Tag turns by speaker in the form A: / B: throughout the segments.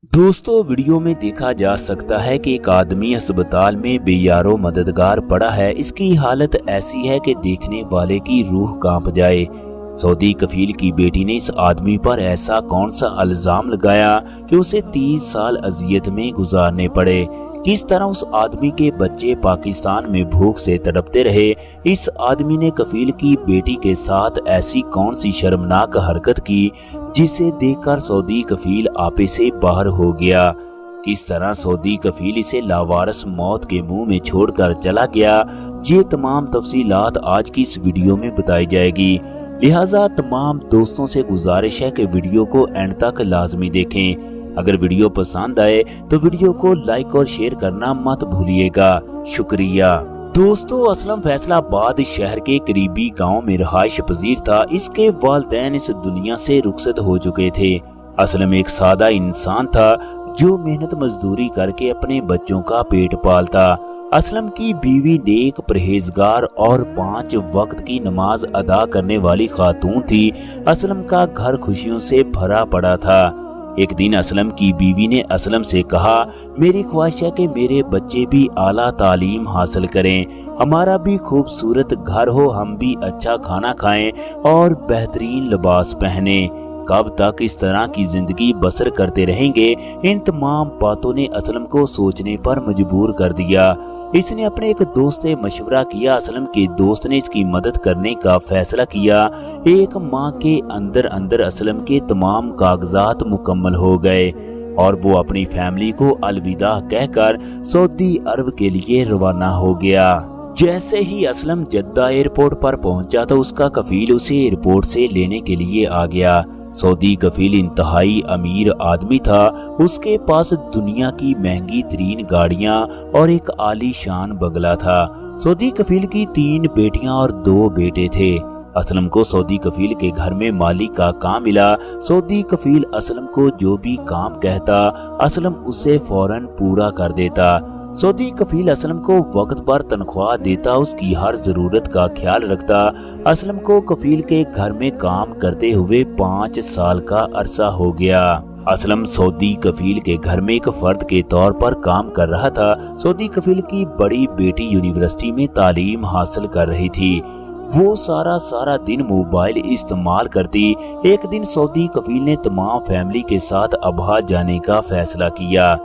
A: दोस्तों, वीडियो में देखा जा सकता है कि एक आदमी अस्पताल में बेयारो मददगार पड़ा है। इसकी हालत ऐसी है कि देखने वाले की रूह कांप जाए। सऊदी कफील की बेटी ने इस आदमी पर ऐसा कौन सा इल्जाम लगाया कि उसे 30 साल अजियत में गुजारने पड़े। किस तरह उस आदमी के बच्चे पाकिस्तान में भूख से तड़पते रहे। इस आदमी ने कफील की बेटी के साथ ऐसी कौन सी शर्मनाक हरकत की जिसे देखकर सऊदी कफील आपे से बाहर हो गया। किस तरह सऊदी कफील इसे लावारस मौत के मुंह में छोड़कर चला गया। ये तमाम तफसीलात आज की इस वीडियो में बताई जाएगी। लिहाजा तमाम दोस्तों से गुजारिश है कि वीडियो को एंड तक लाजमी देखें। अगर वीडियो पसंद आए तो वीडियो को लाइक और शेयर करना मत भूलिएगा। शुक्रिया। दोस्तों, असलम फैसलाबाद शहर के करीबी गांव में रहायश पजीर था। इसके वालिदैन इस दुनिया से रुखसत हो चुके थे। असलम एक सादा इंसान था जो मेहनत मजदूरी करके अपने बच्चों का पेट पालता। असलम की बीवी नेक, परहेजगार और 5 वक्त की नमाज अदा करने वाली खातून थी। असलम का घर खुशियों से भरा पड़ा था। एक दिन असलम की बीवी ने असलम से कहा, मेरी ख्वाहिश है कि मेरे बच्चे भी आला तालीम हासिल करें, हमारा भी खूबसूरत घर हो, हम भी अच्छा खाना खाएं और बेहतरीन लिबास पहने। कब तक इस तरह की जिंदगी बसर करते रहेंगे? इन तमाम बातों ने असलम को सोचने पर मजबूर कर दिया। इसने अपने एक दोस्त से मशवरा किया। असलम के दोस्त ने इसकी मदद करने का फैसला किया। एक माह के अंदर अंदर असलम के तमाम कागजात मुकम्मल हो गए और वो अपनी फैमिली को अलविदा कहकर सऊदी अरब के लिए रवाना हो गया। जैसे ही असलम जद्दा एयरपोर्ट पर पहुंचा तो उसका कफील उसे एयरपोर्ट से लेने के लिए आ गया। सऊदी कफील इंतहाई अमीर आदमी था। उसके पास दुनिया की महंगी तरीन गाड़ियां और एक आलीशान बंगला था। सऊदी कफील की 3 बेटियां और 2 बेटे थे। असलम को सऊदी कफील के घर में माली का काम मिला। सऊदी कफील असलम को जो भी काम कहता असलम उसे फौरन पूरा कर देता। सऊदी कफील असलम को वक्त पर तनख्वाह देता, उसकी हर जरूरत का ख्याल रखता। असलम को कफील के घर में काम करते हुए 5 साल का अरसा हो गया। असलम सऊदी कफील के घर में एक फर्द के तौर पर काम कर रहा था। सऊदी कफील की बड़ी बेटी यूनिवर्सिटी में तालीम हासिल कर रही थी। वो सारा दिन मोबाइल इस्तेमाल करती। एक दिन सऊदी कफील ने तमाम फैमिली के साथ अबहा जाने का फैसला किया,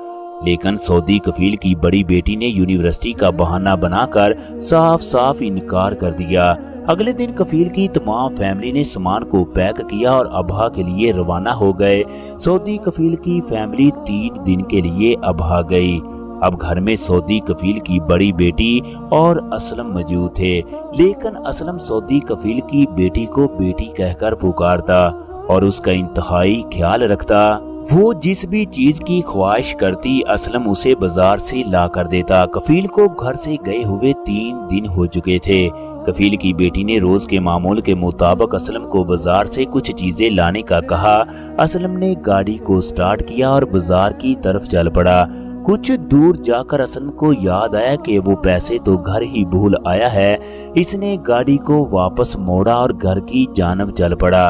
A: लेकिन सऊदी कफील की बड़ी बेटी ने यूनिवर्सिटी का बहाना बनाकर साफ इनकार कर दिया। अगले दिन कफील की तमाम फैमिली ने सामान को पैक किया और अबहा के लिए रवाना हो गए। सऊदी कफील की फैमिली 3 दिन के लिए अबहा गई। अब घर में सऊदी कफील की बड़ी बेटी और असलम मौजूद थे, लेकिन असलम सऊदी कफील की बेटी को बेटी कहकर पुकारता और उसका इंतहाई ख्याल रखता। वो जिस भी चीज की ख्वाहिश करती असलम उसे बाजार से ला कर देता। कफील को घर से गए हुए 3 दिन हो चुके थे। कफील की बेटी ने रोज के मामूल के मुताबिक असलम को बाजार से कुछ चीजें लाने का कहा। असलम ने गाड़ी को स्टार्ट किया और बाजार की तरफ चल पड़ा। कुछ दूर जाकर असलम को याद आया कि वो पैसे तो घर ही भूल आया है। इसने गाड़ी को वापस मोड़ा और घर की जानब चल पड़ा।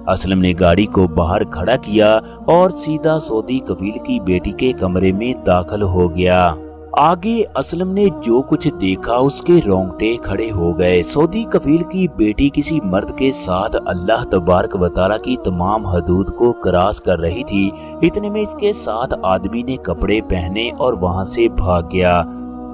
A: असलम ने गाड़ी को बाहर खड़ा किया और सीधा सऊदी कफील की बेटी के कमरे में दाखिल हो गया। आगे असलम ने जो कुछ देखा उसके रोंगटे खड़े हो गए। सऊदी कफील की बेटी किसी मर्द के साथ अल्लाह तबारक व तआला की तमाम हदूद को क्रॉस कर रही थी। इतने में इसके साथ आदमी ने कपड़े पहने और वहां से भाग गया।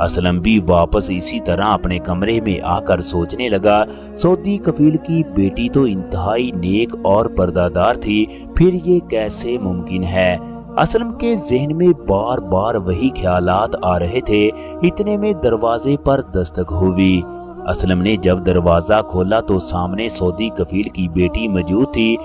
A: असलम भी वापस इसी तरह अपने कमरे में आकर सोचने लगा, सऊदी कफील की बेटी तो इंतहाई नेक और पर्दादार थी, फिर ये कैसे मुमकिन है? असलम के जहन में बार बार वही ख्यालात आ रहे थे। इतने में दरवाजे पर दस्तक हुई। असलम ने जब दरवाजा खोला तो सामने सऊदी कफील की बेटी मौजूद थी।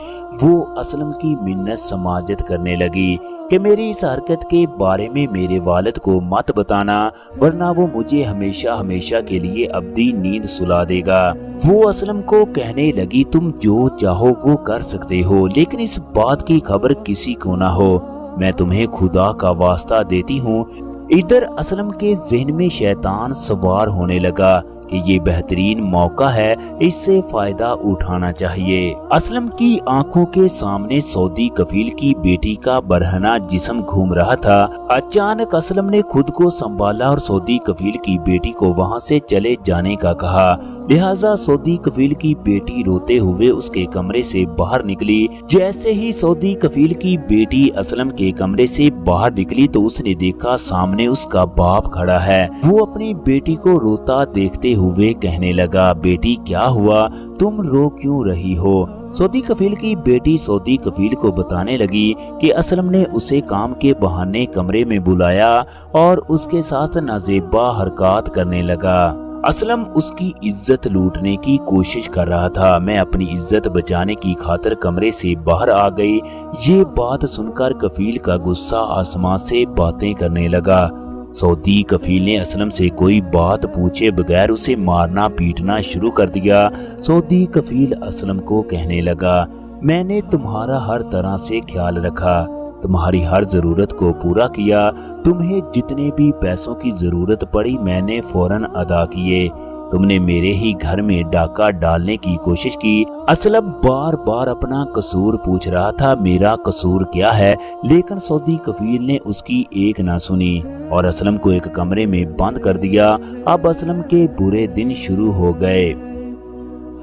A: वो असलम की मिन्नत समाजत करने लगी कि मेरी इस हरकत के बारे में मेरे वालिद को मत बताना, वरना वो मुझे हमेशा हमेशा के लिए अब्दी नींद सुला देगा। वो असलम को कहने लगी, तुम जो चाहो वो कर सकते हो, लेकिन इस बात की खबर किसी को ना हो। मैं तुम्हें खुदा का वास्ता देती हूँ। इधर असलम के जहन में शैतान सवार होने लगा کہ یہ بہترین موقع ہے، اس سے فائدہ اٹھانا چاہیے۔ اسلم کی آنکھوں کے سامنے سعودی کفیل کی بیٹی کا برہنہ جسم گھوم رہا تھا۔ اچانک اسلم نے خود کو سنبھالا اور سعودی کفیل کی بیٹی کو وہاں سے چلے جانے کا کہا، لہٰذا سعودی کفیل کی بیٹی روتے ہوئے اس کے کمرے سے باہر نکلی۔ جیسے ہی سعودی کفیل کی بیٹی اسلم کے کمرے سے باہر نکلی تو اس نے دیکھا سامنے اس کا باپ کھڑا ہے۔ وہ اپنی بیٹی کو روتا دیکھتے ہوئے کہنے لگا، بیٹی کیا ہوا، تم رو کیوں رہی ہو؟ سعودی کفیل کی بیٹی سعودی کفیل کو بتانے لگی کہ اسلم نے اسے کام کے بہانے کمرے میں بلایا اور اس کے ساتھ نازیبا حرکات کرنے لگا۔ اسلم اس کی عزت لوٹنے کی کوشش کر رہا تھا۔ میں اپنی عزت بچانے کی خاطر کمرے سے باہر آ گئی۔ یہ بات سن کر کفیل کا غصہ آسمان سے باتیں کرنے لگا۔ سعودی کفیل نے اسلم سے کوئی بات پوچھے بغیر اسے مارنا پیٹنا شروع کر دیا۔ سعودی کفیل اسلم کو کہنے لگا، میں نے تمہارا ہر طرح سے خیال رکھا، تمہاری ہر ضرورت کو پورا کیا، تمہیں جتنے بھی پیسوں کی ضرورت پڑی میں نے فوراً ادا کیے، تم نے میرے ہی گھر میں ڈاکہ ڈالنے کی کوشش کی۔ اسلم بار بار اپنا قصور پوچھ رہا تھا، میرا قصور کیا ہے، لیکن سعودی کفیل نے اس کی ایک نہ سنی اور اسلم کو ایک کمرے میں بند کر دیا۔ اب اسلم کے برے دن شروع ہو گئے۔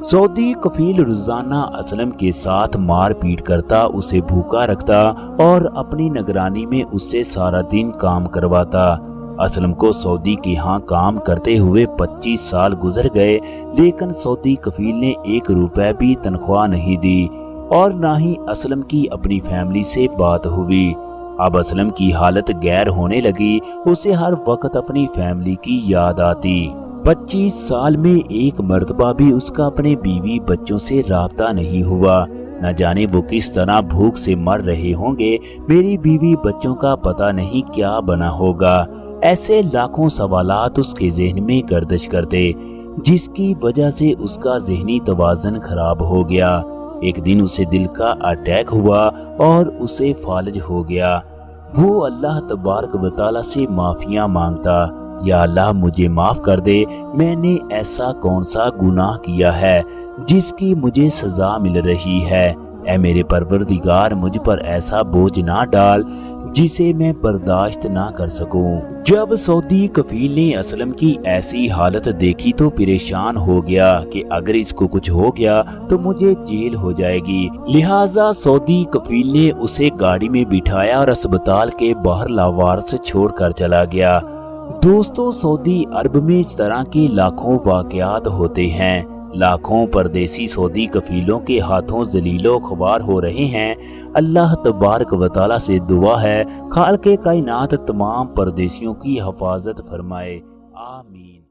A: سعودی کفیل روزانہ اسلم کے ساتھ مار پیٹ کرتا، اسے بھوکا رکھتا اور اپنی نگرانی میں اس سے سارا دن کام کرواتا۔ اسلم کو سعودی کے ہاں کام کرتے ہوئے 25 سال گزر گئے، لیکن سعودی کفیل نے 1 روپے بھی تنخواہ نہیں دی اور نہ ہی اسلم کی اپنی فیملی سے بات ہوئی۔ اب اسلم کی حالت غیر ہونے لگی، اسے ہر وقت اپنی فیملی کی یاد آتی۔ 25 سال میں 1 مرتبہ بھی اس کا اپنے بیوی بچوں سے رابطہ نہیں ہوا۔ نہ جانے وہ کس طرح بھوک سے مر رہے ہوں گے، میری بیوی بچوں کا پتہ نہیں کیا بنا ہوگا۔ ایسے لاکھوں سوالات اس کے ذہن میں گردش کرتے، جس کی وجہ سے اس کا ذہنی توازن خراب ہو گیا۔ ایک دن اسے دل کا اٹیک ہوا اور اسے فالج ہو گیا۔ وہ اللہ تبارک و تعالی سے معافیاں مانگتا، یا اللہ مجھے معاف کر دے، میں نے ایسا کون سا گناہ کیا ہے جس کی مجھے سزا مل رہی ہے؟ اے میرے پروردگار، مجھ پر ایسا بوجھ نہ ڈال جسے میں برداشت نہ کر سکوں۔ جب سعودی کفیل نے اسلم کی ایسی حالت دیکھی تو پریشان ہو گیا کہ اگر اس کو کچھ ہو گیا تو مجھے جیل ہو جائے گی، لہٰذا سعودی کفیل نے اسے گاڑی میں بٹھایا اور اسپتال کے باہر لاوارث چھوڑ کر چلا گیا۔ دوستو، سعودی عرب میں اس طرح کے لاکھوں واقعات ہوتے ہیں۔ لاکھوں پردیسی سعودی کفیلوں کے ہاتھوں ذلیل و خوار ہو رہے ہیں۔ اللہ تبارک و تعالی سے دعا ہے خالق کائنات تمام پردیسیوں کی حفاظت فرمائے، آمین۔